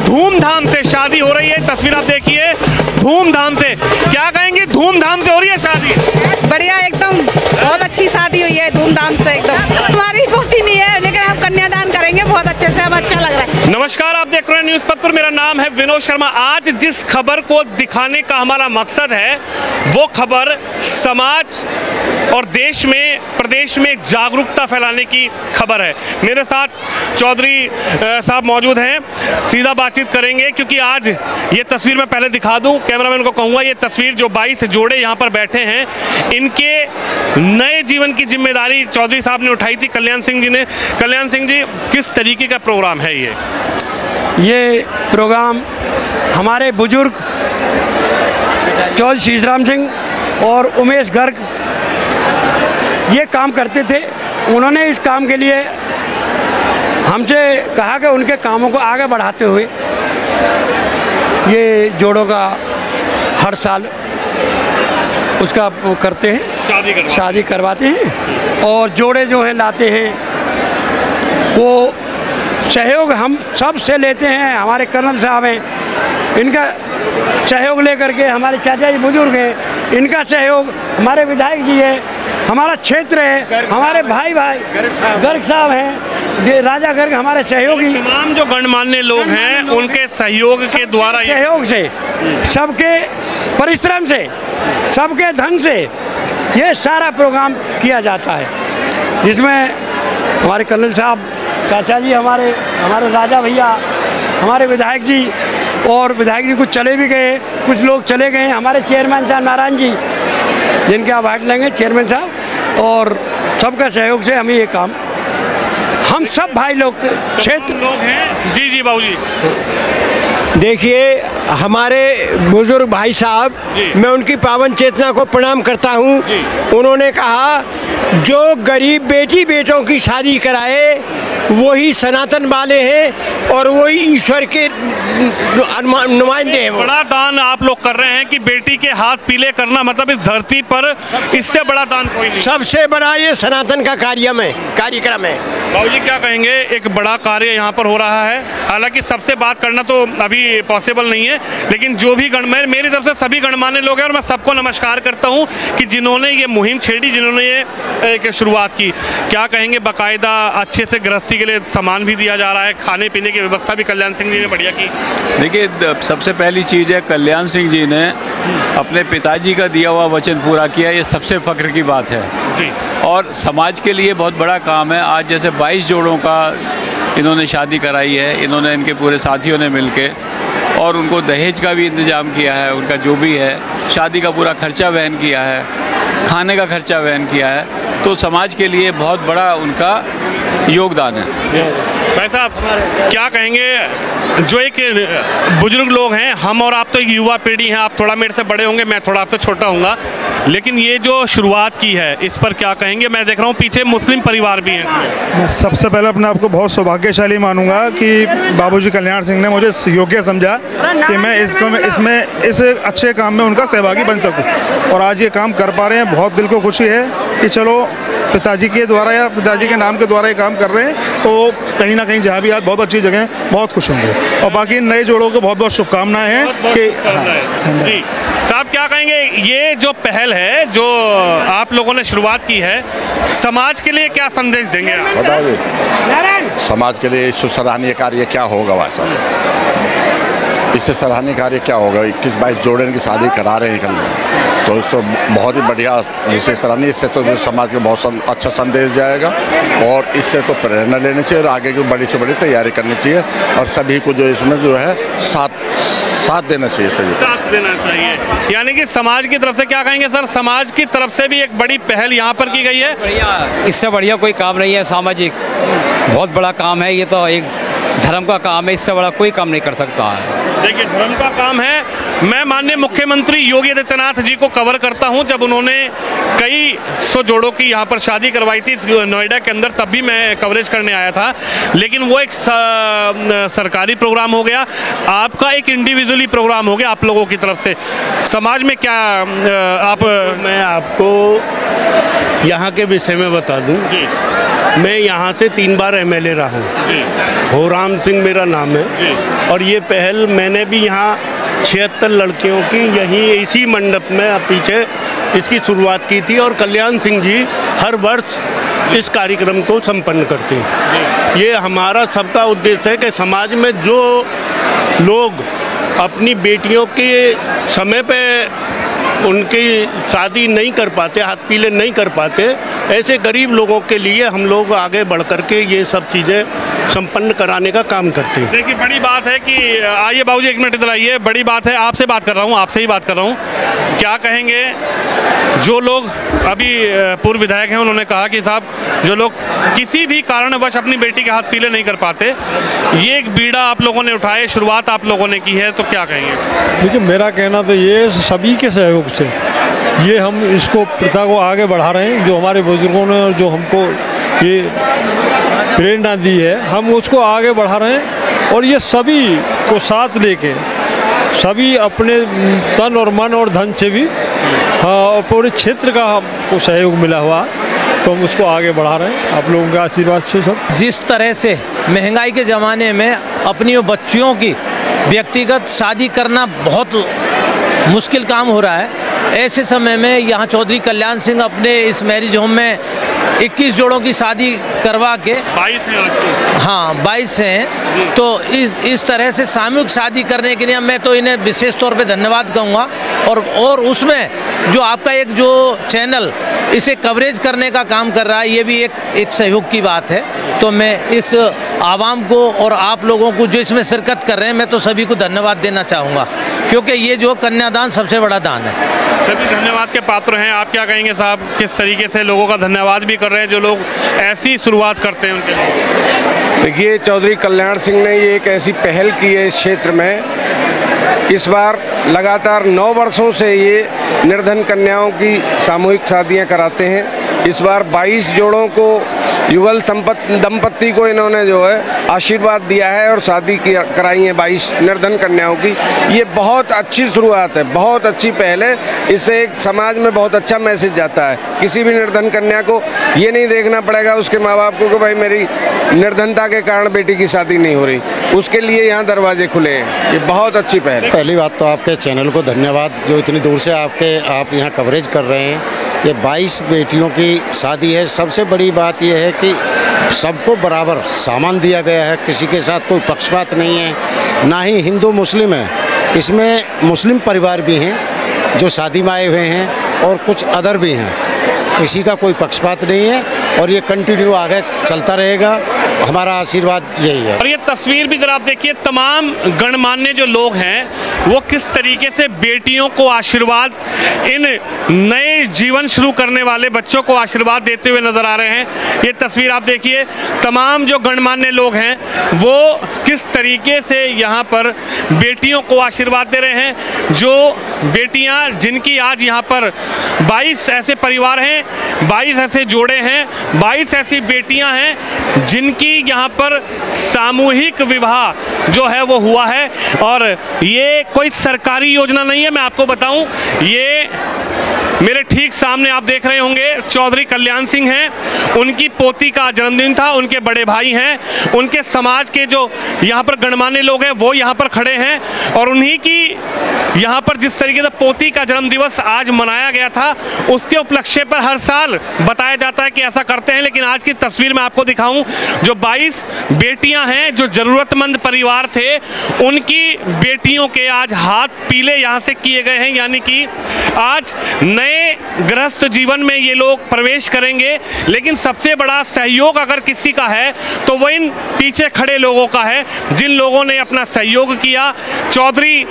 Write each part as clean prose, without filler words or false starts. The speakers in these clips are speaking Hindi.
धूमधाम से शादी हो रही है। तस्वीर आप देखिए, धूमधाम से, क्या कहेंगे, धूमधाम से हो रही है शादी? बढ़िया, एकदम बहुत अच्छी शादी हुई है, धूमधाम से एकदम। हमारी पोती नहीं है लेकिन हम कन्यादान करेंगे बहुत अच्छे से, हमें अच्छा लग रहा है। नमस्कार, आप देख रहे हैं न्यूज़ पत्र, मेरा नाम है विनोद शर्मा। आज जिस खबर को दिखाने का हमारा मकसद है वो खबर समाज और देश में, प्रदेश में जागरूकता फैलाने की खबर है। मेरे साथ चौधरी साहब मौजूद हैं, सीधा बातचीत करेंगे क्योंकि आज ये तस्वीर मैं पहले दिखा दूं, कैमरामैन को कहूँगा, ये तस्वीर जो 22 जोड़े यहाँ पर बैठे हैं, इनके नए जीवन की जिम्मेदारी चौधरी साहब ने उठाई थी, कल्याण सिंह जी ने। कल्याण सिंह जी, किस तरीके का प्रोग्राम है ये प्रोग्राम हमारे बुजुर्ग चौधरी शीशराम सिंह और उमेश गर्ग ये काम करते थे। उन्होंने इस काम के लिए हमसे कहा कि उनके कामों को आगे बढ़ाते हुए ये जोड़ों का हर साल उसका करते हैं, शादी करवाते हैं और जोड़े जो हैं लाते हैं, वो सहयोग हम सब से लेते हैं। हमारे कर्नल साहब हैं, इनका सहयोग लेकर के, हमारे चाचा जी बुजुर्ग हैं, इनका सहयोग, हमारे विधायक जी है, हमारा क्षेत्र है, हमारे भाई गर्ग साहब हैं, राजा गर्ग हमारे सहयोगी, तमाम जो गणमान्य लोग हैं उनके सहयोग के द्वारा, सहयोग से, सबके परिश्रम से, सबके धन से ये सारा प्रोग्राम किया जाता है, जिसमें हमारे कर्नल साहब, चाचा जी, हमारे राजा भैया, हमारे विधायक जी, और विधायक जी कुछ चले भी गए, कुछ लोग चले गए, हमारे चेयरमैन साहब नारायण जी, जिनके आप बांट लेंगे, चेयरमैन साहब, और सबका सहयोग से हमें ये काम, हम सब भाई लोग क्षेत्र लोग हैं। जी जी बाबू जी, देखिए, हमारे बुजुर्ग भाई साहब, मैं उनकी पावन चेतना को प्रणाम करता हूं। उन्होंने कहा जो गरीब बेटी बेटों की शादी कराए वही सनातन वाले हैं और वही ईश्वर के नुमाइंदे हैं। बड़ा दान आप लोग कर रहे हैं कि बेटी के हाथ पीले करना, मतलब इस धरती पर इससे बड़ा दान कोई नहीं। सबसे बड़ा ये सनातन का कार्यक्रम है। बाबूजी क्या कहेंगे, एक बड़ा कार्य यहाँ पर हो रहा है, हालांकि सबसे बात करना तो अभी पॉसिबल नहीं है, लेकिन जो भी मेरी तरफ से सभी गणमान्य लोग हैं और मैं सबको नमस्कार करता हूँ कि जिन्होंने ये मुहिम छेड़ी, जिन्होंने ये एक शुरुआत की। क्या कहेंगे, बाकायदा अच्छे से गृहस्थी के लिए सामान भी दिया जा रहा है, खाने पीने की व्यवस्था भी कल्याण सिंह जी ने बढ़िया की। देखिए, सबसे पहली चीज़ है, कल्याण सिंह जी ने अपने पिताजी का दिया हुआ वचन पूरा किया, ये सबसे फ़ख्र की बात है जी। और समाज के लिए बहुत बड़ा काम है। आज जैसे 22 जोड़ों का इन्होंने शादी कराई है, इन्होंने, इनके पूरे साथियों ने मिलके, और उनको दहेज का भी इंतज़ाम किया है, उनका जो भी है, शादी का पूरा खर्चा वहन किया है, खाने का खर्चा वहन किया है, तो समाज के लिए बहुत बड़ा उनका योगदान है। भाई साहब क्या कहेंगे, जो एक बुजुर्ग लोग हैं, हम और आप तो एक युवा पीढ़ी हैं, आप थोड़ा मेरे से बड़े होंगे, मैं थोड़ा आपसे छोटा हूँगा, लेकिन ये जो शुरुआत की है इस पर क्या कहेंगे? मैं देख रहा हूँ पीछे मुस्लिम परिवार भी हैं। मैं सबसे पहले अपने आप को बहुत सौभाग्यशाली मानूंगा कि बाबूजी कल्याण सिंह ने मुझे योग्य समझा कि मैं इस अच्छे काम में उनका सहभागी बन सकूं, और आज ये काम कर पा रहे हैं। बहुत दिल को खुशी है कि चलो पिताजी के द्वारा या पिताजी के नाम के द्वारा ये काम कर रहे हैं, तो कहीं ना कहीं जहाँ भी आज बहुत अच्छी जगह है, बहुत खुश होंगे। और बाकी नए जोड़ों को बहुत बहुत शुभकामनाएं हैं कि जी साहब क्या कहेंगे, ये जो पहल है जो आप लोगों ने शुरुआत की है, समाज के लिए क्या संदेश देंगे आप? बताओ, समाज के लिए इससे सराहनीय कार्य क्या होगा? वैसा इससे सराहनीय कार्य क्या होगा? 21-22 जोड़े की शादी करा रहे हैं कल, तो इसको बहुत ही बढ़िया विशेष सराहनीय। इससे तो समाज को बहुत अच्छा संदेश जाएगा और इससे तो प्रेरणा लेनी चाहिए और आगे की बड़ी से बड़ी तैयारी करनी चाहिए, और सभी को जो इसमें जो है साथ देना चाहिए, सभी साथ देना चाहिए। यानी कि समाज की तरफ से क्या कहेंगे सर, समाज की तरफ से भी एक बड़ी पहल यहाँ पर की गई है। बढ़िया, इससे बढ़िया कोई काम नहीं है, सामाजिक बहुत बड़ा काम है, ये तो एक धर्म का काम है, इससे बड़ा कोई काम नहीं कर सकता है। देखिए, धर्म का काम है। मैं माननीय मुख्यमंत्री योगी आदित्यनाथ जी को कवर करता हूं, जब उन्होंने कई 100 जोड़ों की यहाँ पर शादी करवाई थी नोएडा के अंदर, तब भी मैं कवरेज करने आया था, लेकिन वो एक सरकारी प्रोग्राम हो गया, आपका एक इंडिविजुअली प्रोग्राम हो गया आप लोगों की तरफ से। समाज में क्या मैं आपको यहाँ के विषय में बता दूँ, मैं यहाँ से 3 बार एमएलए रहा हूँ। होराम सिंह मेरा नाम है। और ये पहल मैंने भी यहाँ 76 लड़कियों की यहीं इसी मंडप में पीछे इसकी शुरुआत की थी और कल्याण सिंह जी हर वर्ष इस कार्यक्रम को संपन्न करते हैं। ये हमारा सबका उद्देश्य है कि समाज में जो लोग अपनी बेटियों के समय पे उनकी शादी नहीं कर पाते, हाथ पीले नहीं कर पाते, ऐसे गरीब लोगों के लिए हम लोग आगे बढ़ कर के ये सब चीज़ें संपन्न कराने का काम करते हैं। देखिए बड़ी बात है कि आइए बाबूजी 1 मिनट इधर आइए। बड़ी बात है, आपसे बात कर रहा हूँ, आपसे ही बात कर रहा हूँ। क्या कहेंगे जो लोग अभी पूर्व विधायक हैं, उन्होंने कहा कि साहब जो लोग किसी भी कारणवश अपनी बेटी के हाथ पीले नहीं कर पाते, ये एक बीड़ा आप लोगों ने उठाए, शुरुआत आप लोगों ने की है, तो क्या कहेंगे? देखिए मेरा कहना तो ये सभी के सहयोग से ये हम इसको प्रथा को आगे बढ़ा रहे हैं। जो हमारे बुजुर्गों ने जो हमको ये प्रेरणा दी है, हम उसको आगे बढ़ा रहे हैं और ये सभी को साथ लेके सभी अपने तन और मन और धन से भी और पूरे क्षेत्र का हमको सहयोग मिला हुआ, तो हम उसको आगे बढ़ा रहे हैं आप लोगों के आशीर्वाद से। सब जिस तरह से महंगाई के ज़माने में अपनी बच्चियों की व्यक्तिगत शादी करना बहुत मुश्किल काम हो रहा है, ऐसे समय में यहाँ चौधरी कल्याण सिंह अपने इस मैरिज होम में 21 जोड़ों की शादी करवा के 22 हैं आज तो। हाँ 22 हैं। तो इस तरह से सामूहिक शादी करने के लिए मैं तो इन्हें विशेष तौर पे धन्यवाद कहूँगा। और उसमें जो आपका एक जो चैनल इसे कवरेज करने का काम कर रहा है, ये भी एक सहयोग की बात है। तो मैं इस आवाम को और आप लोगों को जो इसमें शिरकत कर रहे हैं, मैं तो सभी को धन्यवाद देना चाहूँगा, क्योंकि ये जो कन्यादान सबसे बड़ा दान है। सभी धन्यवाद के पात्र हैं। आप क्या कहेंगे साहब, किस तरीके से लोगों का धन्यवाद भी कर रहे हैं जो लोग ऐसी शुरुआत करते हैं उनके लिए? देखिए चौधरी कल्याण सिंह ने ये एक ऐसी पहल की है इस क्षेत्र में। इस बार लगातार 9 वर्षों से ये निर्धन कन्याओं की सामूहिक शादियां कराते हैं। इस बार 22 जोड़ों को युगल दंपत्ति को इन्होंने जो है आशीर्वाद दिया है और शादी कराई है 22 निर्धन कन्याओं की। ये बहुत अच्छी शुरुआत है, बहुत अच्छी पहल है। इससे एक समाज में बहुत अच्छा मैसेज जाता है। किसी भी निर्धन कन्या को ये नहीं देखना पड़ेगा उसके माँ बाप को कि भाई मेरी निर्धनता के कारण बेटी की शादी नहीं हो रही, उसके लिए यहाँ दरवाजे खुले हैं। ये बहुत अच्छी पहल है। पहली बात तो आपके चैनल को धन्यवाद जो इतनी दूर से आप यहाँ कवरेज कर रहे हैं। ये 22 बेटियों की शादी है। सबसे बड़ी बात यह है कि सबको बराबर सामान दिया गया है, किसी के साथ कोई पक्षपात नहीं है, ना ही हिंदू मुस्लिम है। इसमें मुस्लिम परिवार भी हैं जो शादी में आए हुए हैं और कुछ अदर भी हैं, किसी का कोई पक्षपात नहीं है और ये कंटिन्यू आगे चलता रहेगा। हमारा आशीर्वाद यही है। और ये तस्वीर भी जरा आप देखिए, तमाम गणमान्य जो लोग हैं वो किस तरीके से बेटियों को आशीर्वाद, इन नए जीवन शुरू करने वाले बच्चों को आशीर्वाद देते हुए नजर आ रहे हैं। ये तस्वीर आप देखिए, तमाम जो गणमान्य लोग हैं वो किस तरीके से यहाँ पर बेटियों को आशीर्वाद दे रहे हैं। जो बेटियाँ जिनकी आज यहाँ पर 22 ऐसे परिवार हैं, 22 ऐसे जोड़े हैं, 22 ऐसी बेटियाँ हैं जिनकी यहाँ पर सामूहिक विवाह जो है वो हुआ है। और ये कोई सरकारी योजना नहीं है, मैं आपको बताऊं, ये मेरे ठीक सामने आप देख रहे होंगे चौधरी कल्याण सिंह हैं, उनकी पोती का जन्मदिन था, उनके बड़े भाई हैं, उनके समाज के जो यहाँ पर गणमान्य लोग हैं वो यहाँ पर खड़े हैं और उन्हीं की यहाँ पर जिस तरीके से पोती का जन्मदिवस आज मनाया गया था उसके उपलक्ष्य पर हर साल बताया जाता है कि ऐसा करते हैं। लेकिन आज की तस्वीर में आपको दिखाऊं, जो 22 बेटियां हैं जो ज़रूरतमंद परिवार थे, उनकी बेटियों के आज हाथ पीले यहाँ से किए गए हैं, यानी कि आज नए गृहस्थ जीवन में ये लोग प्रवेश करेंगे। लेकिन सबसे बड़ा सहयोग अगर किसी का है तो वो इन पीछे खड़े लोगों का है, जिन लोगों ने अपना सहयोग किया। चौधरी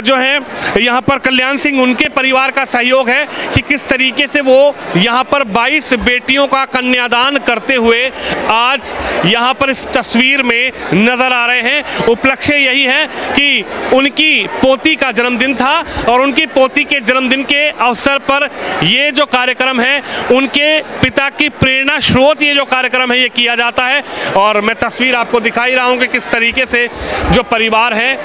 जो है यहाँ पर कल्याण सिंह, उनके परिवार का सहयोग है कि किस तरीके से वो यहाँ पर 22 बेटियों का कन्यादान करते हुए आज यहाँ पर इस तस्वीर में नजर आ रहे हैं। उपलक्ष्य यही है कि उनकी पोती का जन्मदिन था और उनकी पोती के जन्मदिन के अवसर पर ये जो कार्यक्रम है, उनके पिता की प्रेरणा स्रोत ये जो कार्यक्रम है ये किया जाता है। और मैं तस्वीर आपको दिखाई रहा हूँ कि किस तरीके से जो परिवार है,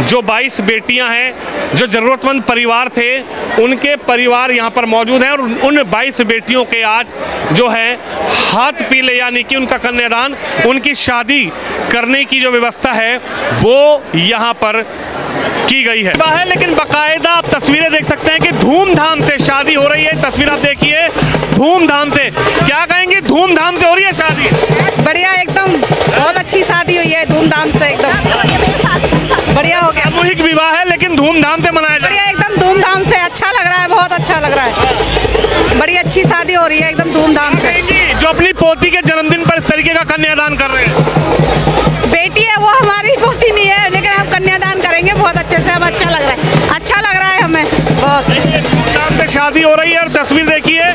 जो 22 बेटियां हैं, जो ज़रूरतमंद परिवार थे, उनके परिवार यहाँ पर मौजूद हैं और उन 22 बेटियों के आज जो है हाथ पीले यानी कि उनका कन्यादान, उनकी शादी करने की जो व्यवस्था है वो यहाँ पर की गई है। लेकिन बाकायदा आप तस्वीरें देख सकते हैं कि धूमधाम से शादी हो रही है। तस्वीर आप देखिए, धूमधाम से, क्या कहेंगे, धूमधाम से हो रही है शादी? बढ़िया, एकदम बहुत अच्छी शादी हुई है, धूमधाम से एकदम बढ़िया हो गया। सामूहिक विवाह है लेकिन धूमधाम से मनाया जा रहा है। बढ़िया, एकदम धूमधाम से, अच्छा लग रहा है, बहुत अच्छा लग रहा है। बड़ी अच्छी शादी हो रही है, एकदम धूमधाम से। जो अपनी पोती के जन्मदिन पर इस तरीके का कन्यादान कर रहे हैं। बेटी है वो, हमारी पोती नहीं है, लेकिन हम कन्यादान करेंगे बहुत अच्छे से। हम अच्छा लग रहा है, अच्छा लग रहा है हमें बहुत। धूमधाम से शादी हो रही है और तस्वीर देखिए,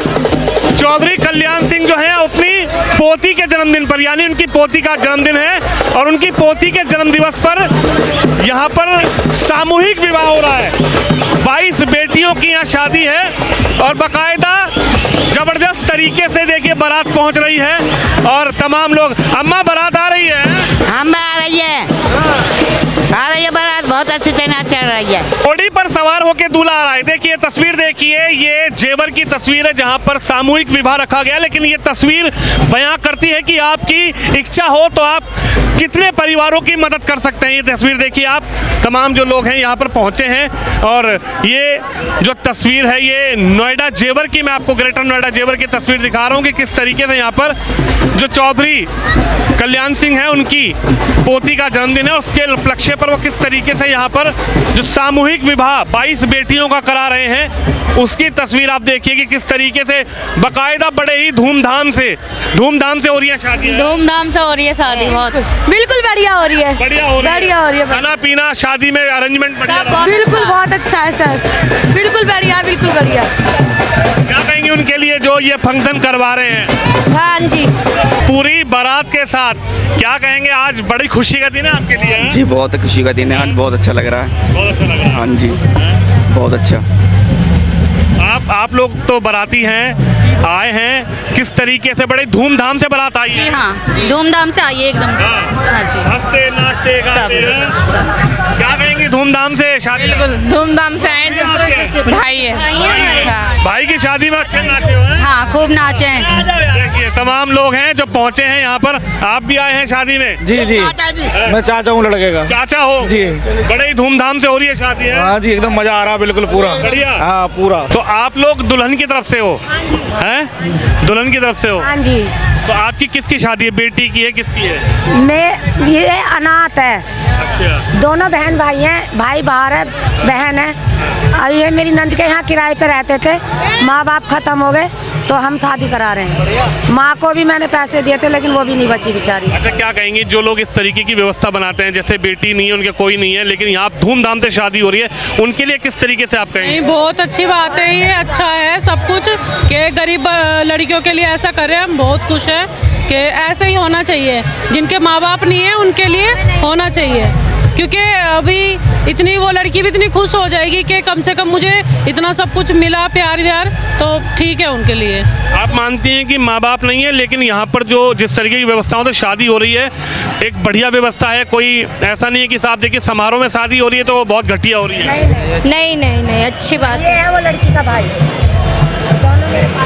चौधरी कल्याण सिंह जो है अपनी पोती के जन्मदिन पर, यानी उनकी पोती का जन्मदिन है और उनकी पोती के जन्मदिवस पर यहाँ पर सामूहिक विवाह हो रहा है। 22 बेटियों की यहाँ शादी है और बाकायदा जबरदस्त तरीके से देखिए बारात पहुँच रही है और तमाम लोग। अम्मा, बारात आ रही है? हम आ रही है बारात, बहुत अच्छी तैनात चल रही है। घोड़ी पर सवार होकर दूल्हा आ रहा है। देखिए तस्वीर देखिए, ये जेवर की तस्वीर है जहां पर सामूहिक विवाह रखा गया, लेकिन ये तस्वीर बयां करती है कि आपकी इच्छा हो तो आप कितने परिवारों की मदद कर सकते हैं। ये तस्वीर देखिए आप, तमाम जो लोग हैं यहाँ पर पहुंचे हैं और ये जो तस्वीर है ये नोएडा जेवर की, मैं आपको ग्रेटर नोएडा जेवर की तस्वीर दिखा रहा हूँ कि किस तरीके से यहाँ पर जो चौधरी कल्याण सिंह है उनकी पोती का जन्मदिन है, उसके उपलक्ष्य पर वो किस तरीके से यहाँ पर जो सामूहिक विवाह 22 बेटियों का करा रहे हैं उसकी तस्वीर आप देखिए कि किस तरीके से बाकायदा बड़े ही धूमधाम से हो रही है शादी। धूमधाम से हो रही है शादी, बहुत बिल्कुल बढ़िया हो रही है, बढ़िया हो रही है। खाना पीना शादी में अरेंजमेंट बढ़िया, बिल्कुल बहुत अच्छा है सर, बिल्कुल बढ़िया, बिल्कुल बढ़िया। क्या कहेंगे उनके लिए जो ये फंक्शन करवा रहे हैं? हाँ जी, पूरी बारात के साथ क्या कहेंगे, आज बड़ी खुशी का दिन है आपके लिए? जी बहुत खुशी का दिन है, आज बहुत अच्छा लग रहा है। बहुत अच्छा लग रहा है। हाँ जी, बहुत अच्छा। आप लोग तो बाराती हैं, आए हैं, किस तरीके से बड़े धूमधाम से बारात आई है? हाँ, धूमधाम से आई है एकदम। हाँ जी, हंसते नाचते गाते सब। क्या कहेंगे, धूमधाम से शादी? बिल्कुल धूमधाम से आए, भाई है। हाँ। भाई की शादी में अच्छे नाचे हुए हैं? हाँ, खूब नाचे हैं। देखिए तमाम लोग हैं जो पहुंचे हैं यहाँ पर। आप भी आए हैं शादी में? जी जी, मैं चाचा हूँ लड़के का। चाचा हो जी। बड़े ही धूमधाम से हो रही है शादी है? हाँ जी, एकदम मजा आ रहा है, बिल्कुल पूरा बढ़िया। हाँ पूरा। तो आप लोग दुल्हन की तरफ से हो? हैं, दुल्हन की तरफ से हो? हाँ जी। तो आपकी किसकी शादी है, बेटी की है, किसकी है? मैं, ये अनाथ है। अच्छा। दोनों बहन भाई हैं, भाई बाहर है, बहन है। और ये मेरी नंद के यहाँ किराए पे रहते थे, माँ बाप खत्म हो गए तो हम शादी करा रहे हैं। माँ को भी मैंने पैसे दिए थे लेकिन वो भी नहीं बची बेचारी। अच्छा, क्या कहेंगे जो लोग इस तरीके की व्यवस्था बनाते हैं, जैसे बेटी नहीं है, उनके कोई नहीं है, लेकिन यहाँ धूमधाम से शादी हो रही है, उनके लिए किस तरीके से आप कहेंगे? बहुत अच्छी बात है, ये अच्छा है सब कुछ कि गरीब लड़कियों के लिए ऐसा कर रहे हैं। हम बहुत खुश हैं कि ऐसे ही होना चाहिए, जिनके माँ बाप नहीं है उनके लिए होना चाहिए, क्योंकि अभी इतनी वो लड़की भी इतनी खुश हो जाएगी कि कम से कम मुझे इतना सब कुछ मिला, प्यार व्यार, तो ठीक है उनके लिए। आप मानती हैं कि माँ बाप नहीं है, लेकिन यहाँ पर जो जिस तरीके की व्यवस्थाओं से शादी हो रही है एक बढ़िया व्यवस्था है, कोई ऐसा नहीं है कि साहब देखिए समारोह में शादी हो रही है तो वो बहुत घटिया हो रही है? नहीं, अच्छी बात है। वो लड़की का भाई,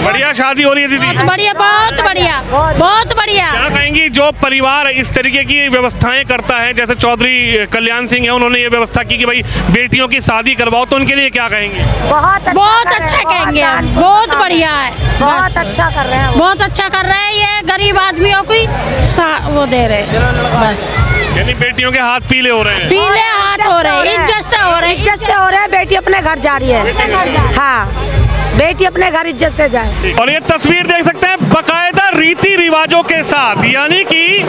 बढ़िया शादी हो रही है दीदी? बहुत बढ़िया, बहुत बढ़िया, बहुत बढ़िया। क्या कहेंगी जो परिवार इस तरीके की व्यवस्थाएं करता है, जैसे चौधरी कल्याण सिंह है, उन्होंने ये व्यवस्था की कि भाई बेटियों की शादी करवाओ, तो उनके लिए क्या कहेंगे? बहुत अच्छा कहेंगे, बहुत बढ़िया है, बहुत अच्छा कर रहे हैं, बहुत अच्छा कर रहे हैं। ये गरीब आदमियों को वो दे रहे बस, यानी बेटियों के हाथ पीले हो रहे हैं? पीले हाथ हो रहे हैं, इज्जत से हो रहे हैं, इज्जत से हो रहे हैं। बेटी अपने घर जा रही है। हाँ, बेटी अपने घर इज्जत से जाए। और ये तस्वीर देख सकते हैं बाकायदा रीति रिवाजों के साथ, यानी कि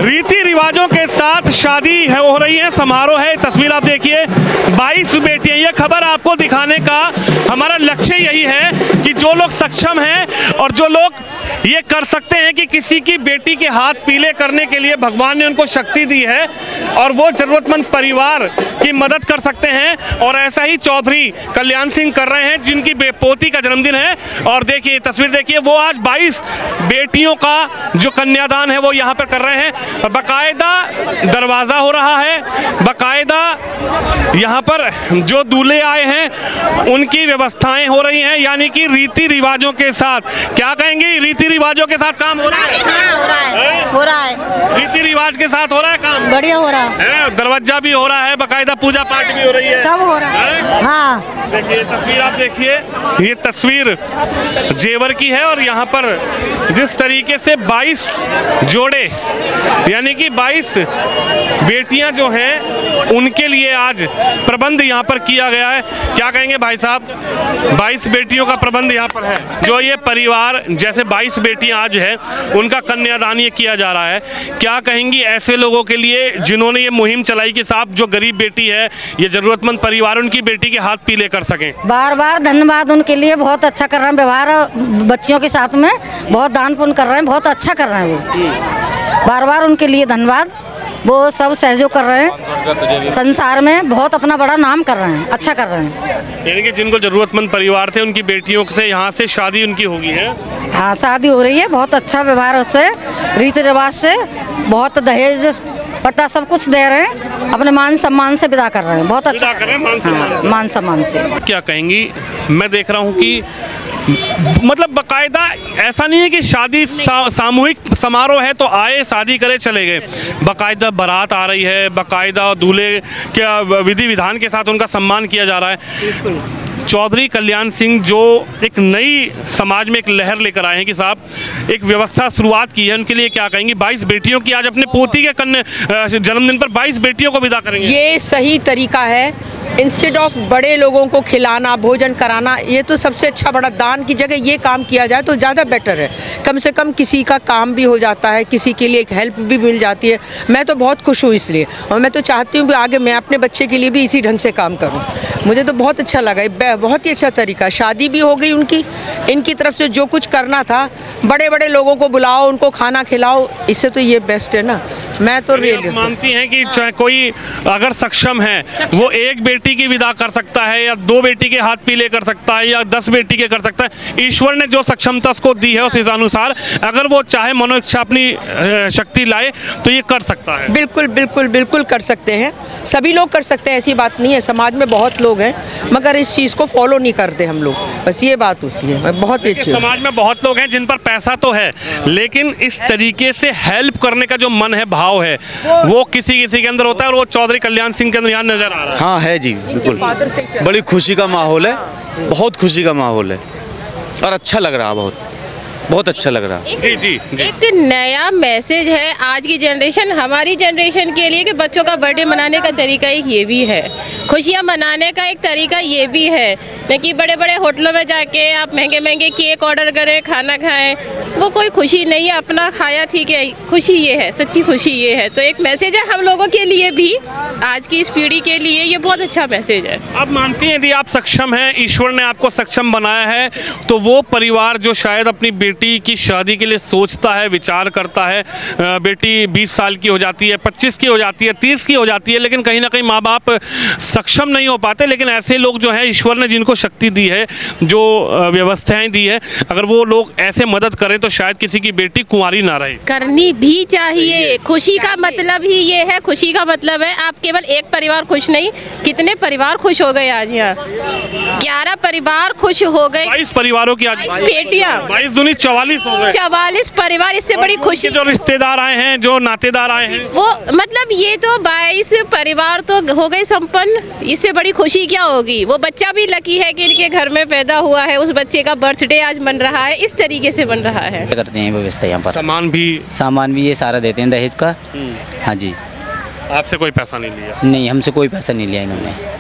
रीति रिवाजों के साथ शादी है, हो रही है, समारोह है। तस्वीर आप देखिए, 22 बेटियां। ये खबर आपको दिखाने का हमारा लक्ष्य यही है कि जो लोग सक्षम हैं और जो लोग ये कर सकते हैं कि किसी की बेटी के हाथ पीले करने के लिए भगवान ने उनको शक्ति दी है और वो जरूरतमंद परिवार की मदद कर सकते हैं, और ऐसा ही चौधरी कल्याण सिंह कर रहे हैं जिनकी पोती का जन्मदिन है। और देखिए तस्वीर देखिए, वो आज 22 बेटियों का जो कन्यादान है वो यहाँ पर कर रहे हैं। और बाकायदा दरवाज़ा हो रहा है, बाकायदा यहाँ पर जो दूल्हे आए हैं उनकी व्यवस्थाएं हो रही हैं, यानी कि रीति रिवाजों के साथ। क्या कहेंगे, रीति रिवाजों के साथ काम हो रहा है? हाँ, हो रहा है रीति रिवाज के साथ हो रहा है काम, बढ़िया हो रहा है। दरवाजा भी हो रहा है, बाकायदा पूजा पाठ भी हो रही है, सब हो रहा है। हाँ, देखिए तस्वीर, आप देखिए ये तस्वीर जेवर की है और यहाँ पर जिस तरीके से 22 जोड़े यानी कि 22 बेटियां जो हैं उनके लिए आज प्रबंध यहाँ पर किया गया है। क्या कहेंगे भाई साहब, 22 बेटियों का प्रबंध यहाँ पर है। जो ये परिवार जैसे 22 बेटियां आज है उनका कन्यादान ये किया जा रहा है, क्या कहेंगी ऐसे लोगों के लिए जिन्होंने ये मुहिम चलाई कि साहब जो गरीब बेटी है, ये जरूरतमंद परिवार उनकी बेटी के हाथ पीले कर सकें? बार बार धन्यवाद उनके लिए, बहुत अच्छा कर रहे हैं व्यवहार बच्चियों के साथ में, बहुत दान पुण्य कर रहे हैं, बहुत अच्छा कर रहे हैं वो। बार बार उनके लिए धन्यवाद, वो सब सहयोग कर रहे हैं, संसार में बहुत अपना बड़ा नाम कर रहे हैं, अच्छा कर रहे हैं। यानी कि जिनको जरूरतमंद परिवार थे उनकी बेटियों से यहाँ से शादी उनकी होगी है? हाँ, शादी हो रही है, बहुत अच्छा व्यवहार से, रीति रिवाज से, बहुत दहेज पट्टा सब कुछ दे रहे हैं, अपने मान सम्मान से विदा कर रहे हैं, बहुत अच्छा कर रहे हैं, मान सम्मान से। क्या कहेंगी, मैं देख रहा हूँ कि मतलब बकायदा ऐसा नहीं है कि शादी सामूहिक समारोह है तो आए शादी करे चले गए, बकायदा बारात आ रही है, बकायदा दूल्हे के विधि विधान के साथ उनका सम्मान किया जा रहा है। चौधरी कल्याण सिंह जो एक नई समाज में एक लहर लेकर आए हैं कि साहब एक व्यवस्था शुरुआत की है, उनके लिए क्या कहेंगी? 22 बेटियों की आज अपने पोती के जन्मदिन पर 22 बेटियों को विदा करेंगे, ये सही तरीका है। इंस्टेड ऑफ बड़े लोगों को खिलाना, भोजन कराना, ये तो सबसे अच्छा बड़ा दान की जगह ये काम किया जाए तो ज़्यादा बेटर है। कम से कम किसी का काम भी हो जाता है, किसी के लिए एक हेल्प भी मिल जाती है। मैं तो बहुत खुश हूँ इसलिए, और मैं तो चाहती हूँ कि आगे मैं अपने बच्चे के लिए भी इसी ढंग से काम करूँ। मुझे तो बहुत अच्छा लगा, बहुत ही अच्छा तरीका। शादी भी हो गई उनकी, इनकी तरफ से जो कुछ करना था, बड़े बड़े लोगों को बुलाओ, उनको खाना खिलाओ, इससे तो ये बेस्ट है ना। मैं तो रियली मानती हैं कि चाहे कोई अगर सक्षम है वो एक बेटी की विदा कर सकता है या 2 बेटी के हाथ पीले कर सकता है या 10 बेटी के कर सकता है। ईश्वर ने जो सक्षमता उसको दी है उस अनुसार अगर वो चाहे मनोइच्छा अपनी शक्ति लाए तो ये कर सकता है। बिल्कुल बिल्कुल बिल्कुल कर सकते हैं, सभी लोग कर सकते हैं, ऐसी बात नहीं है। समाज में बहुत लोग हैं मगर इस चीज़ को फॉलो नहीं करते हम लोग, बस ये बात होती है। बहुत ही अच्छी, समाज में बहुत लोग हैं जिन पर पैसा तो है लेकिन इस तरीके से हेल्प करने का जो मन है, भाव है, वो किसी किसी के अंदर होता है और वो चौधरी कल्याण सिंह के अंदर यहाँ नजर आ रहा है। हाँ है जी, बिल्कुल बड़ी खुशी का माहौल है, बहुत खुशी का माहौल है और अच्छा लग रहा है, बहुत अच्छा लग रहा है। जी। एक नया मैसेज है आज की जनरेशन, हमारी जनरेशन के लिए कि बच्चों का बर्थडे मनाने का तरीका एक ये भी है, खुशियाँ मनाने का एक तरीका ये भी है, न कि बड़े बड़े होटलों में जाके आप महंगे महंगे केक ऑर्डर करें, खाना खाएं, वो कोई खुशी नहीं है। अपना खाया ठीक है, खुशी ये है, सच्ची खुशी ये है। तो एक मैसेज है हम लोगों के लिए भी, आज की इस पीढ़ी के लिए ये बहुत अच्छा मैसेज है। आप मानती हैं यदि आप सक्षम हैं, ईश्वर ने आपको सक्षम बनाया है, तो वो परिवार जो शायद अपनी बेटी की शादी के लिए सोचता है, विचार करता है, बेटी 20 साल की हो जाती है, 25 की हो जाती है, 30 की हो जाती है, लेकिन कहीं ना कहीं माँ बाप सक्षम नहीं हो पाते, लेकिन ऐसे लोग जो हैं ईश्वर ने जिनको शक्ति दी है, जो व्यवस्थाएं दी है, अगर वो लोग ऐसे मदद करें तो शायद किसी की बेटी कुंवारी ना रहे। करनी भी चाहिए, खुशी का मतलब ही ये है, खुशी का मतलब है आप केवल एक परिवार खुश नहीं, कितने परिवार खुश हो गए आज यहाँ, 11 परिवार खुश हो गए, 22 परिवारों की आज बेटियाँ, 22 दूनी 44 हो गए, 44 परिवार, इससे बड़ी खुशी। जो रिश्तेदार आए हैं, जो नातेदार आए हैं, वो मतलब ये तो 22 परिवार तो हो गए संपन्न, इससे बड़ी खुशी क्या होगी। वो बच्चा भी लकी है कि इनके घर में पैदा हुआ है, उस बच्चे का बर्थडे आज बन रहा है, इस तरीके से बन रहा है। करते हैं व्यवस्था यहाँ पर, सामान भी ये सारा देते हैं दहेज का। हाँ जी। आपसे कोई पैसा नहीं लिया? नहीं, हमसे कोई पैसा नहीं लिया इन्होंने।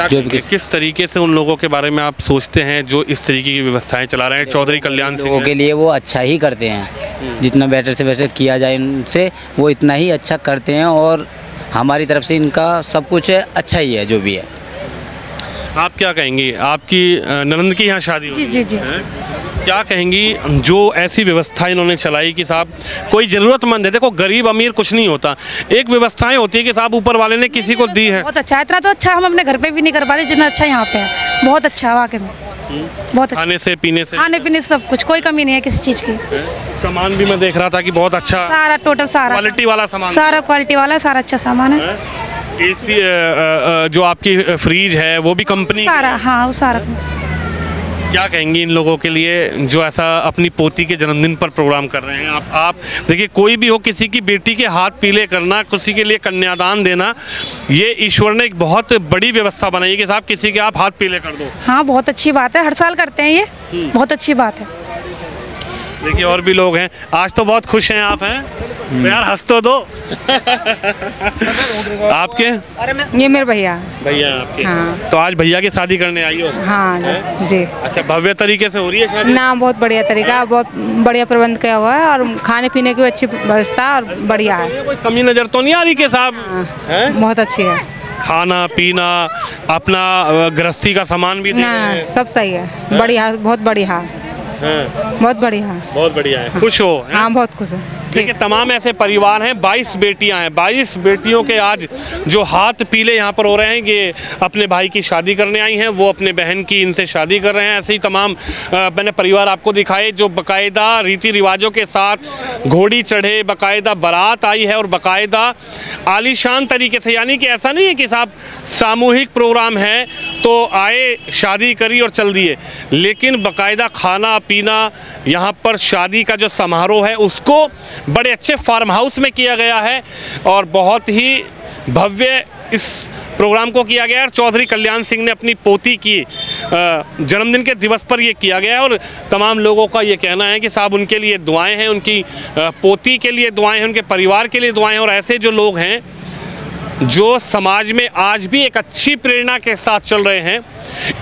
जो किस तरीके से उन लोगों के बारे में आप सोचते हैं जो इस तरीके की व्यवस्थाएं चला रहे हैं? चौधरी कल्याण सिंह के लिए वो अच्छा ही करते हैं, जितना बेटर से बेटर किया जाए उनसे वो इतना ही अच्छा करते हैं, और हमारी तरफ से इनका सब कुछ अच्छा ही है जो भी है। आप क्या कहेंगी, आपकी ननंद की यहाँ शादी हुई? जी। क्या कहेंगी जो ऐसी व्यवस्था इन्होंने चलाई कि साहब कोई ज़रूरतमंद है, देखो गरीब अमीर कुछ नहीं होता, एक व्यवस्थाएं होती है कि साहब ऊपर वाले ने किसी को दी है। बहुत अच्छा, इतना तो अच्छा हम अपने घर पे भी नहीं कर पाते जितना अच्छा यहाँ पे है, बहुत अच्छा वाकई में, बहुत खाने से पीने से, खाने पीने से सब कुछ, कोई कमी नहीं है किसी चीज़ की। सामान भी मैं देख रहा था कि बहुत अच्छा, सारा टोटल सारा क्वालिटी वाला सामान, सारा क्वालिटी वाला, सारा अच्छा सामान है। एसी जो आपकी फ्रीज है वो भी कंपनी सारा, हाँ वो सारा। क्या कहेंगी इन लोगों के लिए जो ऐसा अपनी पोती के जन्मदिन पर प्रोग्राम कर रहे हैं? आप देखिए, कोई भी हो, किसी की बेटी के हाथ पीले करना, किसी के लिए कन्यादान देना, ये ईश्वर ने एक बहुत बड़ी व्यवस्था बनाई है कि साहब किसी के आप हाथ पीले कर दो। हाँ बहुत अच्छी बात है, हर साल करते हैं ये, बहुत अच्छी बात है। देखिए और भी लोग हैं, आज तो बहुत खुश हैं आप, हैं तो यार हंस तो दो। आपके? ये मेरे भैया आपके? हाँ। तो आज भैया की शादी करने आई हो? हाँ जी। अच्छा, भव्य तरीके से हो रही है शादी? ना बहुत बढ़िया तरीका, बहुत बढ़िया प्रबंध किया हुआ है और खाने पीने की अच्छी व्यवस्था और बढ़िया है। कोई कमी नजर तो नहीं आ रही कि साहब? बहुत अच्छी है, खाना पीना, अपना गृहस्थी का सामान भी ना सब सही है, बढ़िया, बहुत बढ़िया, बहुत बढ़िया, बहुत बढ़िया है। खुश हो? हाँ बहुत खुश है। देखिए तमाम ऐसे परिवार हैं, 22 बेटियां हैं, 22 बेटियों के आज जो हाथ पीले यहाँ पर हो रहे हैं, ये अपने भाई की शादी करने आई हैं, वो अपने बहन की इनसे शादी कर रहे हैं। ऐसे ही तमाम मैंने परिवार आपको दिखाए जो बाकायदा रीति रिवाजों के साथ घोड़ी चढ़े, बाकायदा बारात आई है और बाकायदा आलीशान तरीके से, यानी कि ऐसा नहीं है कि साहब सामूहिक प्रोग्राम है तो आए, शादी करी और चल दिए, लेकिन बाकायदा खाना पीना, यहाँ पर शादी का जो समारोह है उसको बड़े अच्छे फार्म हाउस में किया गया है और बहुत ही भव्य इस प्रोग्राम को किया गया है। चौधरी कल्याण सिंह ने अपनी पोती की जन्मदिन के दिवस पर ये किया गया है और तमाम लोगों का ये कहना है कि साहब उनके लिए दुआएं हैं, उनकी पोती के लिए दुआएं हैं, उनके परिवार के लिए दुआएं हैं। और ऐसे जो लोग हैं जो समाज में आज भी एक अच्छी प्रेरणा के साथ चल रहे हैं,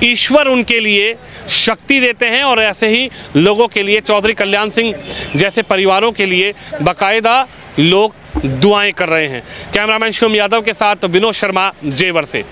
ईश्वर उनके लिए शक्ति देते हैं और ऐसे ही लोगों के लिए, चौधरी कल्याण सिंह जैसे परिवारों के लिए बाकायदा लोग दुआएं कर रहे हैं। कैमरामैन शुभम यादव के साथ विनोद शर्मा, जेवर से।